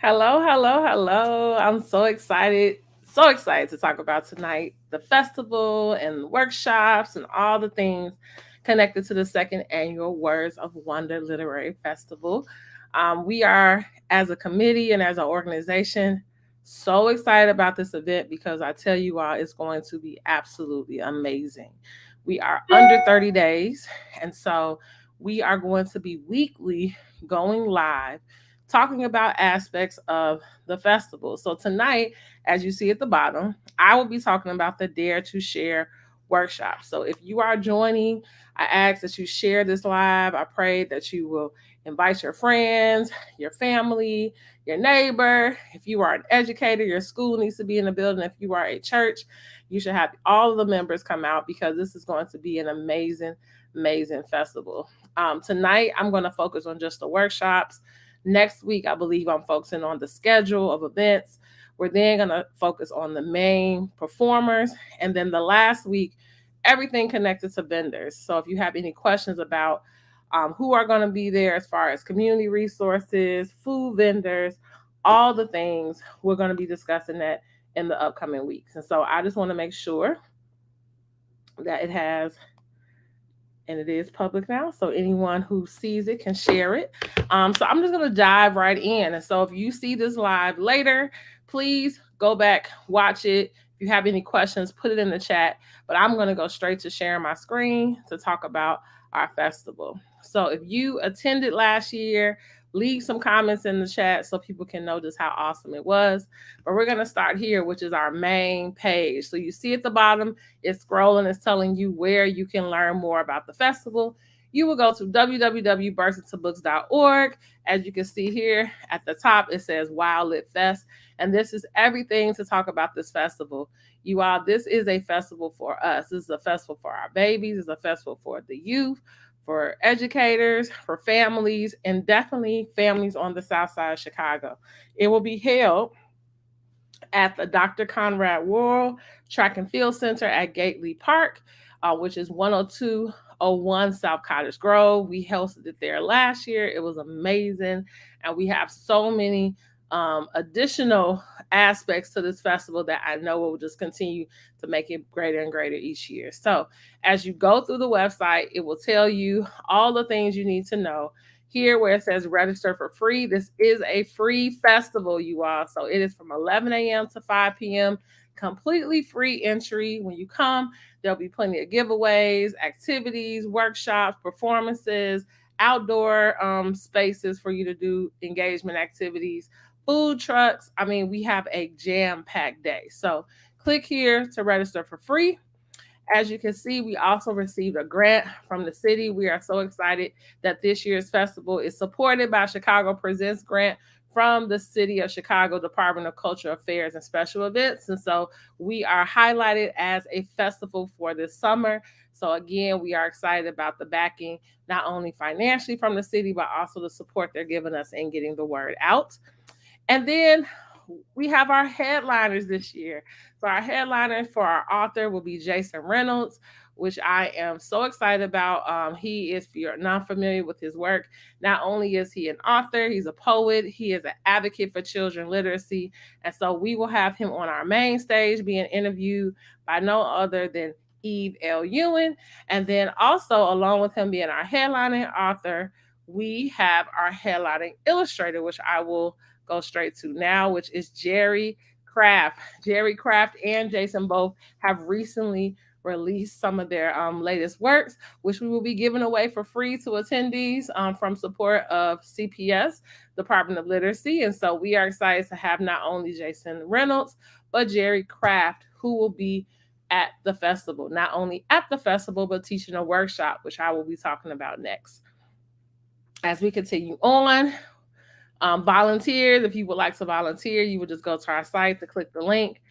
Hello, hello, hello. I'm so excited to talk about tonight the festival and workshops and all the things connected to the second annual Words of Wonder Literary Festival. We are, as a committee and as an organization, so excited about this event because I tell you all, it's going to be absolutely amazing. We are under 30 days, and so we are going to be weekly going live talking about aspects of the festival. So tonight, as you see at the bottom, I will be talking about the Dare to Share workshop. So if you are joining, I ask that you share this live. I pray that you will invite your friends, your family, your neighbor. If you are an educator, your school needs to be in the building. If you are a church, you should have all of the members come out because this is going to be an amazing, amazing festival. Tonight, I'm going to focus on just the workshops. Next week, I believe I'm focusing on the schedule of events. We're then going to focus on the main performers. And then the last week, everything connected to vendors. So if you have any questions about who are going to be there as far as community resources, food vendors, all the things, we're going to be discussing that in the upcoming weeks. And so I just want to make sure that it has and it is public now, so anyone who sees it can share it. So I'm just going to dive right in. And so if you see this live later, please go back, watch it. If you have any questions, put it in the chat. But I'm going to go straight to sharing my screen to talk about our festival. So if you attended last year, leave some comments in the chat so people can know just how awesome it was. But we're going to start here, which is our main page. So you see at the bottom, it's scrolling, it's telling you where you can learn more about the festival. You will go to www.burstontabooks.org. As you can see here at the top, it says Wild Lit Fest. And this is everything to talk about this festival. You all, this is a festival for us. This is a festival for our babies. It's a festival for the youth, for educators, for families, and definitely families on the south side of Chicago. It will be held at the Dr. Conrad Worrell Track and Field Center at Gately Park, which is 10201 South Cottage Grove. We hosted it there last year. It was amazing. And we have so many additional aspects to this festival that I know will just continue to make it greater and greater each year. So, as you go through the website, it will tell you all the things you need to know here where it says register for free. This is a free festival, you all. So it is from 11 a.m. to 5 p.m. Completely free entry. When you come, there'll be plenty of giveaways, activities, workshops, performances, outdoor spaces for you to do engagement activities, food trucks. I mean, we have a jam packed day. So click here to register for free. As you can see, we also received a grant from the city. We are so excited that this year's festival is supported by Chicago Presents grant from the City of Chicago Department of Cultural Affairs and Special Events. And so we are highlighted as a festival for this summer. So again, we are excited about the backing, not only financially from the city, but also the support they're giving us in getting the word out. And then we have our headliners this year. So our headliner for our author will be Jason Reynolds, which I am so excited about. He is, if you're not familiar with his work, not only is he an author, he's a poet, he is an advocate for children literacy. And so we will have him on our main stage being interviewed by no other than Eve L. Ewing. And then also, along with him being our headlining author, we have our headlining illustrator, which I will go straight to now, which is Jerry Craft. Jerry Craft and Jason both have recently released some of their latest works, which we will be giving away for free to attendees from support of CPS, Department of Literacy. And so we are excited to have not only Jason Reynolds, but Jerry Craft, who will be at the festival, not only at the festival, but teaching a workshop, which I will be talking about next. As we continue on, volunteers, if you would like to volunteer, you would just go to our site to click the link.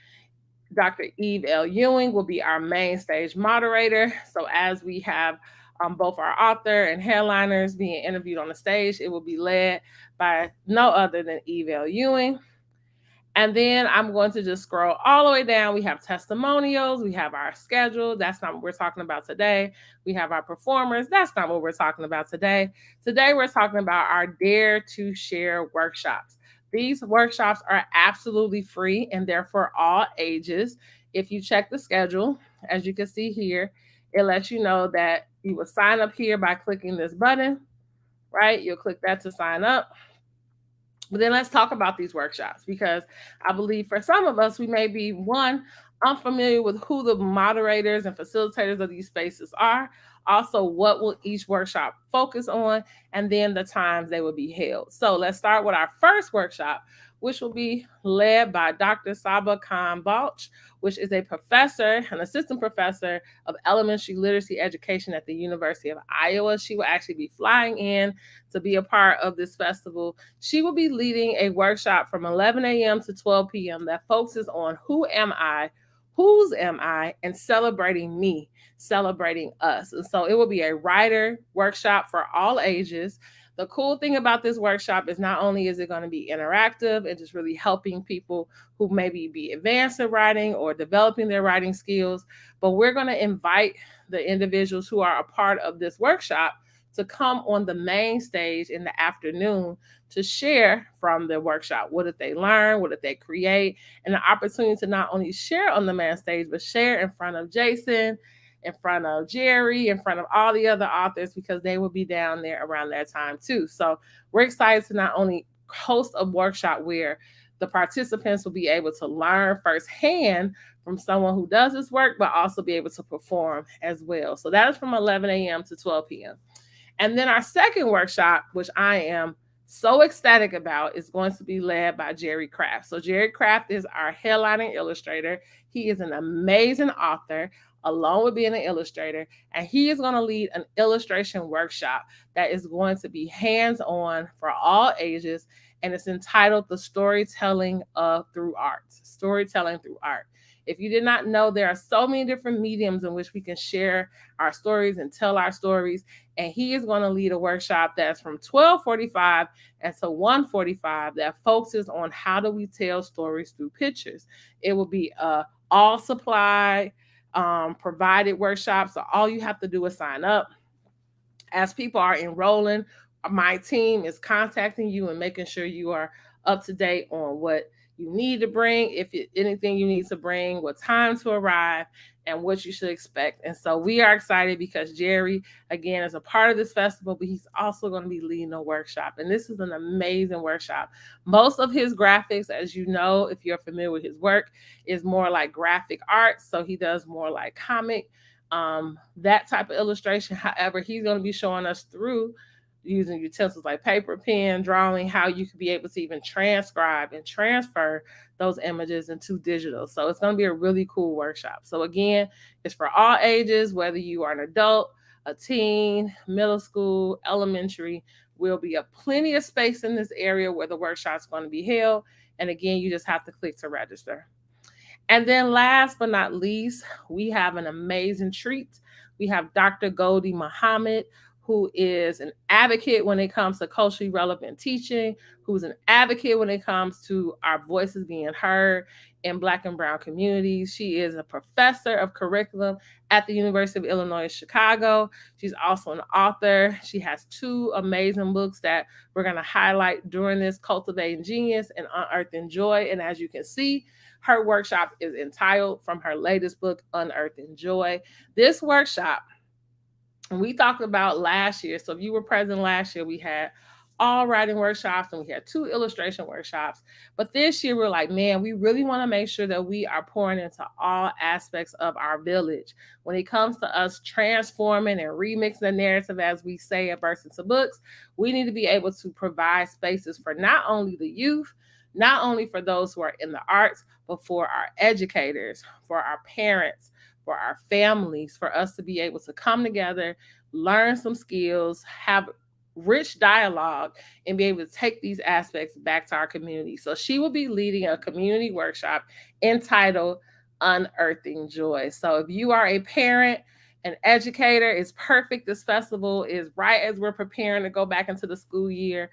Dr. Eve L. Ewing will be our main stage moderator. So as we have both our author and headliners being interviewed on the stage, it will be led by no other than Eve L. Ewing. And then I'm going to just scroll all the way down. We have testimonials. We have our schedule. That's not what we're talking about today. We have our performers. That's not what we're talking about today. Today, we're talking about our Dare to Share workshops. These workshops are absolutely free and they're for all ages. If you check the schedule, as you can see here, it lets you know that you will sign up here by clicking this button, right? You'll click that to sign up. But then let's talk about these workshops, because I believe for some of us, we may be one, unfamiliar with who the moderators and facilitators of these spaces are. Also, what will each workshop focus on, and then the times they will be held. So let's start with our first workshop, which will be led by Dr. Saba Khan Balch, which is a professor, an assistant professor of elementary literacy education at the University of Iowa. She will actually be flying in to be a part of this festival. She will be leading a workshop from 11 a.m. to 12 p.m. that focuses on who am I, whose am I, and celebrating me, celebrating us. And so it will be a writer workshop for all ages. The cool thing about this workshop is not only is it going to be interactive and just really helping people who maybe be advanced in writing or developing their writing skills, but we're going to invite the individuals who are a part of this workshop to come on the main stage in the afternoon to share from the workshop. What did they learn? What did they create? And the opportunity to not only share on the main stage, but share in front of Jason, in front of Jerry, in front of all the other authors, because they will be down there around that time too. So we're excited to not only host a workshop where the participants will be able to learn firsthand from someone who does this work, but also be able to perform as well. So that is from 11 a.m. to 12 p.m. And then our second workshop, which I am so ecstatic about, is going to be led by Jerry Craft. So Jerry Craft is our headlining illustrator. He is an amazing author, along with being an illustrator, and he is going to lead an illustration workshop that is going to be hands-on for all ages, and it's entitled The Storytelling Through Art. Storytelling through art. If you did not know, there are so many different mediums in which we can share our stories and tell our stories. And he is going to lead a workshop that's from 12:45 and to 1:45 that focuses on how do we tell stories through pictures. It will be all supply provided workshop. So all you have to do is sign up. As people are enrolling, my team is contacting you and making sure you are up to date on what you need to bring, if anything you need to bring, what time to arrive, and what you should expect. And so we are excited because Jerry, again, is a part of this festival, but he's also going to be leading a workshop. And this is an amazing workshop. Most of his graphics, as you know, if you're familiar with his work, is more like graphic art. So he does more like comic, that type of illustration. However, he's going to be showing us through using utensils like paper, pen, drawing, how you could be able to even transcribe and transfer those images into digital. So it's going to be a really cool workshop. So again, it's for all ages, whether you are an adult, a teen, middle school, elementary. Will be a plenty of space in this area where the workshop's going to be held. And again, you just have to click to register. And then last but not least, we have an amazing treat. We have Dr. Goldie Muhammad, who is an advocate when it comes to culturally relevant teaching, who's an advocate when it comes to our voices being heard in Black and Brown communities. She is a professor of curriculum at the University of Illinois Chicago. She's also an author. She has 2 amazing books that we're going to highlight during this, Cultivating Genius and Unearthing Joy. And as you can see, her workshop is entitled from her latest book, Unearthing Joy. This workshop, we talked about last year. So if you were present last year, we had all writing workshops and we had 2 illustration workshops. But this year we're like, man, we really want to make sure that we are pouring into all aspects of our village. When it comes to us transforming and remixing the narrative, as we say at Burst Into Books, we need to be able to provide spaces for not only the youth, not only for those who are in the arts, but for our educators, for our parents, for our families, for us to be able to come together, learn some skills, have rich dialogue, and be able to take these aspects back to our community. So she will be leading a community workshop entitled Unearthing Joy. So if you are a parent, an educator, it's perfect. This festival is right as we're preparing to go back into the school year.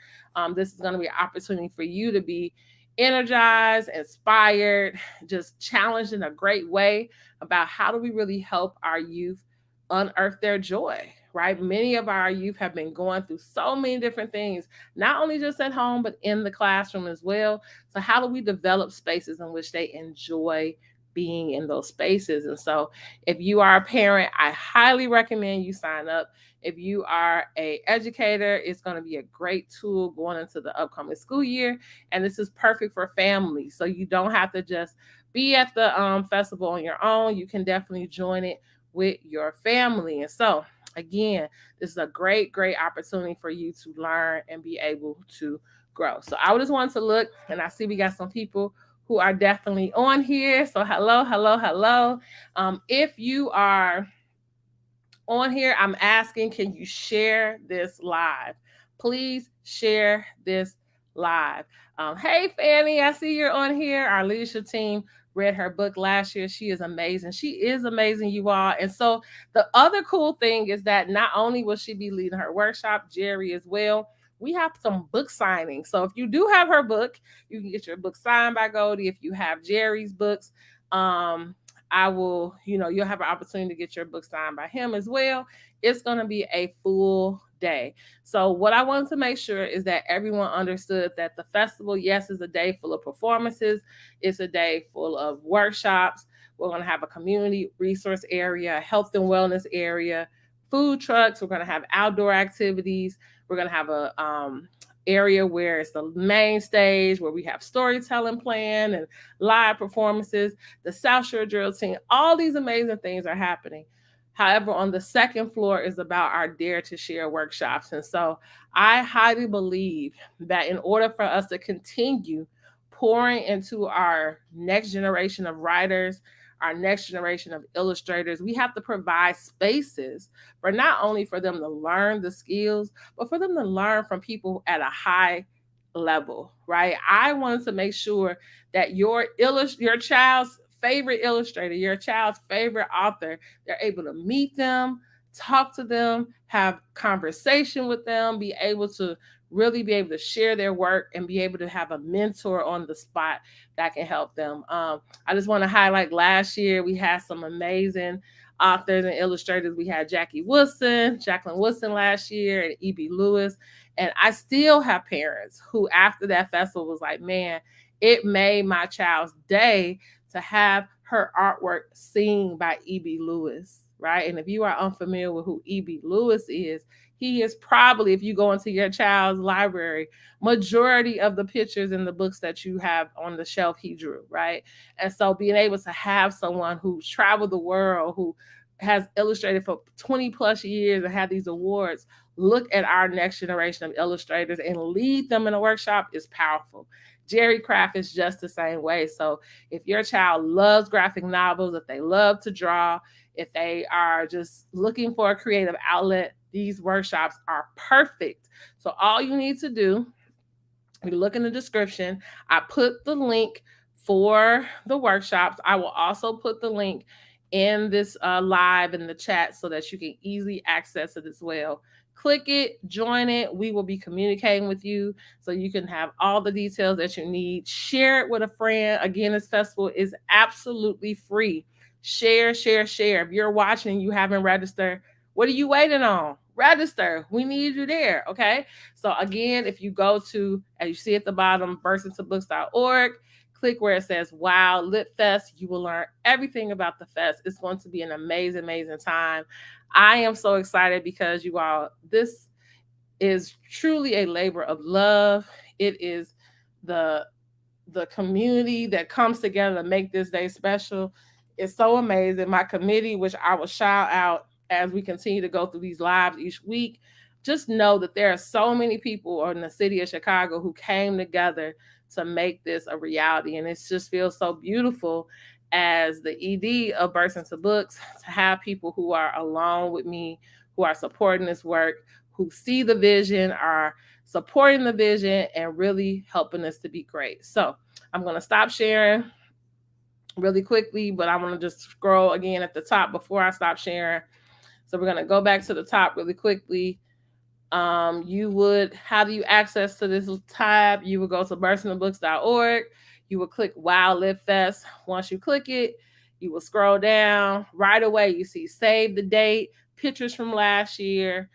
This is going to be an opportunity for you to be energized, inspired, just challenged in a great way about how do we really help our youth unearth their joy, right? Many of our youth have been going through so many different things, not only just at home, but in the classroom as well. So, how do we develop spaces in which they enjoy being in those spaces? And so, if you are a parent, I highly recommend you sign up. If you are a educator, it's going to be a great tool going into the upcoming school year. And this is perfect for families. So you don't have to just be at the festival on your own. You can definitely join it with your family. And so, again, this is a great, great opportunity for you to learn and be able to grow. So I just wanted to look, and I see we got some people who are definitely on here. So hello, hello, hello. If you are on here, I'm asking, can you share this live? Please share this live. Hey, Fanny, I see you're on here. Our leadership team read her book last year. She is amazing. She is amazing, you all. And so the other cool thing is that not only will she be leading her workshop, Jerry as well. We have some book signings. So if you do have her book, you can get your book signed by Goldie. If you have Jerry's books, I will, you'll have an opportunity to get your book signed by him as well. It's going to be a full day. So what I wanted to make sure is that everyone understood that the festival, yes, is a day full of performances. It's a day full of workshops. We're going to have a community resource area, a health and wellness area, food trucks. We're going to have outdoor activities. We're going to have a area where it's the main stage, where we have storytelling plan and live performances, the South Shore Drill Team. All these amazing things are happening. However, on the second floor is about our Dare to Share workshops. And so I highly believe that in order for us to continue pouring into our next generation of writers, our next generation of illustrators, we have to provide spaces for not only for them to learn the skills, but for them to learn from people at a high level, right? I wanted to make sure that your child's favorite illustrator, your child's favorite author, they're able to meet them, talk to them, have conversation with them, be able to really be able to share their work and be able to have a mentor on the spot that can help them. I just want to highlight last year we had some amazing authors and illustrators. We had Jacqueline Woodson last year, and E.B. Lewis. And I still have parents who, after that festival, was like, man, it made my child's day to have her artwork seen by E.B. Lewis, right? And if you are unfamiliar with who E.B. Lewis is, he is probably, if you go into your child's library, majority of the pictures in the books that you have on the shelf he drew, right? And so being able to have someone who's traveled the world, who has illustrated for 20 plus years and had these awards, look at our next generation of illustrators and lead them in a workshop is powerful. Jerry Craft is just the same way. So if your child loves graphic novels, if they love to draw, if they are just looking for a creative outlet, these workshops are perfect. So all you need to do, you look in the description. I put the link for the workshops. I will also put the link in this live in the chat so that you can easily access it as well. Click it, join it. We will be communicating with you so you can have all the details that you need. Share it with a friend. Again, this festival is absolutely free. Share, share, share. If you're watching and you haven't registered, what are you waiting on? Register. We need you there. Okay. So again, if you go to, as you see at the bottom, burstinsobooks.org, click where it says Wow Lit Fest. You will learn everything about the fest. It's going to be an amazing, amazing time. I am so excited because you all, this is truly a labor of love. It is the community that comes together to make this day special. It's so amazing. My committee, which I will shout out as we continue to go through these lives each week, just know that there are so many people in the city of Chicago who came together to make this a reality. And it just feels so beautiful as the ED of Burst Into Books to have people who are along with me, who are supporting this work, who see the vision, are supporting the vision, and really helping us to be great. So I'm going to stop sharing really quickly, but I want to just scroll again at the top before I stop sharing. So we're going to go back to the top really quickly. How do you access to this tab? You will go to burstinthebooks.org. You will click Wow Lit Fest. Once you click it, you will scroll down. Right away, you see save the date, pictures from last year.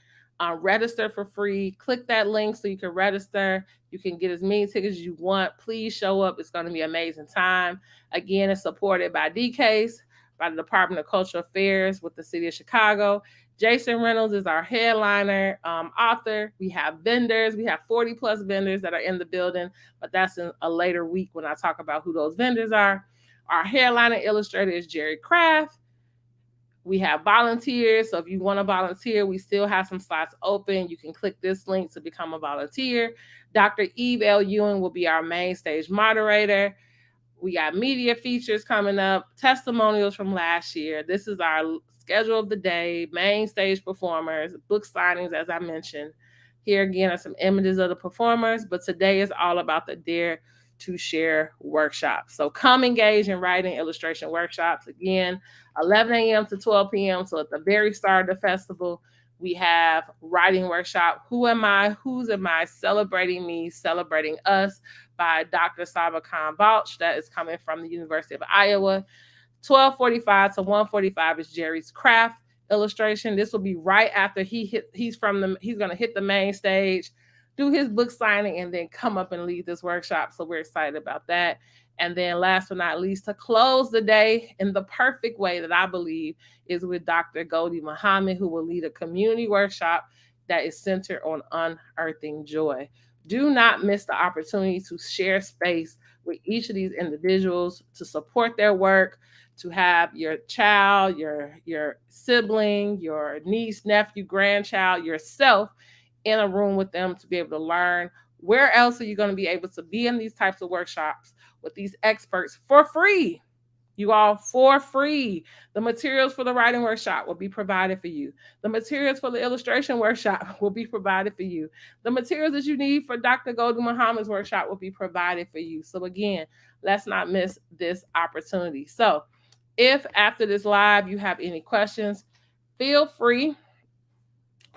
Register for free. Click that link so you can register. You can get as many tickets as you want. Please show up. It's going to be an amazing time. Again, it's supported by DCASE, by the Department of Cultural Affairs with the City of Chicago. Jason Reynolds is our headliner author. We have vendors. We have 40 plus vendors that are in the building, but that's in a later week when I talk about who those vendors are. Our headliner illustrator is Jerry Craft. We have volunteers. So if you want to volunteer, we still have some slots open. You can click this link to become a volunteer. Dr. Eve L. Ewing will be our main stage moderator. We got media features coming up, testimonials from last year. This is our schedule of the day, main stage performers, book signings, as I mentioned. Here again are some images of the performers, but today is all about the Dare to Share workshops. So come engage in writing illustration workshops. Again, 11 a.m. to 12 p.m. So at the very start of the festival, we have writing workshop. Who am I? Whose am I? Celebrating me, celebrating us, by Dr. Saba Khan Balch. That is coming from the University of Iowa. 12:45 to 1:45 is Jerry's craft illustration. This will be right after he's going to hit the main stage, do his book signing, and then come up and lead this workshop. So we're excited about that. And then last but not least, to close the day in the perfect way that I believe is with Dr. Gholdy Muhammad, who will lead a community workshop that is centered on unearthing joy. Do not miss the opportunity to share space with each of these individuals, to support their work, to have your child, your sibling, your niece, nephew, grandchild, yourself in a room with them to be able to learn. Where else are you going to be able to be in these types of workshops with these experts for free? You all, for free. The materials for the writing workshop will be provided for you. The materials for the illustration workshop will be provided for you. The materials that you need for Dr. Gholdy Muhammad's workshop will be provided for you. So again, let's not miss this opportunity. So if after this live you have any questions, feel free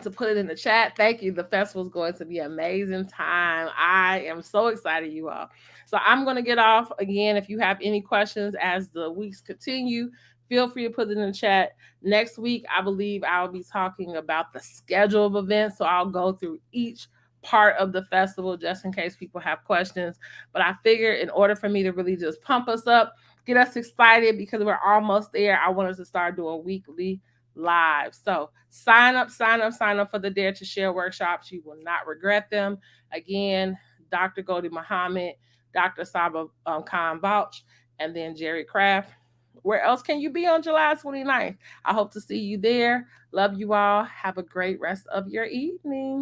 to put it in the chat. Thank you. The festival is going to be an amazing time. I am so excited, you all. So I'm going to get off. Again, if you have any questions as the weeks continue, feel free to put it in the chat. Next week, I believe I'll be talking about the schedule of events. So I'll go through each part of the festival just in case people have questions. But I figure in order for me to really just pump us up, get us excited because we're almost there, I want us to start doing weekly live. So sign up for the Dare to Share workshops. You will not regret them. Again, Dr. Gholdy Muhammad, Dr. Saba Khan Balch, and then Jerry Craft. Where else can you be on July 29th? I hope to see you there. Love you all. Have a great rest of your evening.